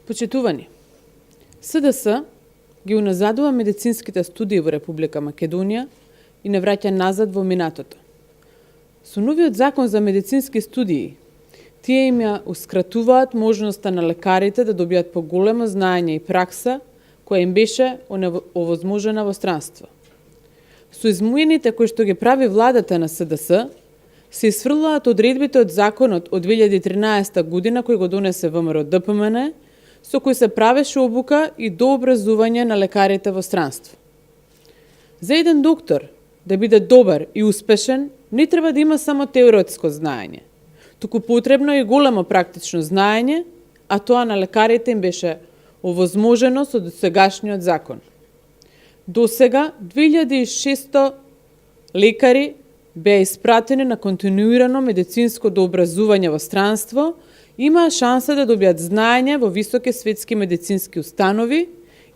Почитувани, СДС ги уназадува медицинските студии во Република Македонија и не враќа назад во минатото. Со новиот закон за медицински студии, тие им ја ускратуваат можноста на лекарите да добијат поголемо знаење и пракса која им беше овозможена во странство. Со измените кои што ги прави владата на СДС, се исфрлаат одредбите од законот од 2013 година кој го донесе ВМРО ДПМН, со кој се правеше обука и дообразување на лекарите во странство. За еден доктор да биде добар и успешен, не треба да има само теоретско знаење, туку потребно и големо практично знаење, а тоа на лекарите им беше овозможено со досегашниот закон. До сега 2600 лекари беа испратени на континуирано медицинско дообразување во странство, имаа шанса да добијат знаење во високи светски медицински установи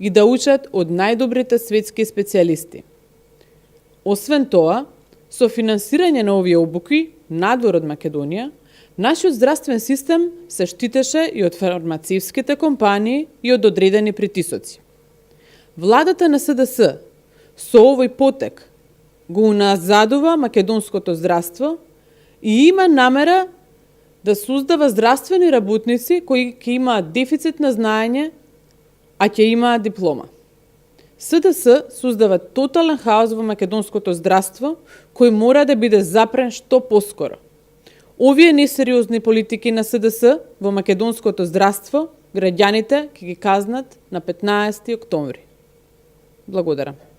и да учат од најдобрите светски специјалисти. Освен тоа, со финансирање на овие обуки надвор од Македонија, нашиот здравствен систем се штитеше и од фармацевските компании и од одредени притисоци. Владата на СДС со овој потек го уназадува македонското здравство и има намера да создава здравствени работници кои ќе имаат дефицит на знаење, а ќе имаат диплома. СДС создава тотален хаос во македонското здравство, кој мора да биде запрен што поскоро. Овие несериозни политики на СДС во македонското здравство, граѓаните ќе ги казнат на 15 октомври. Благодарам.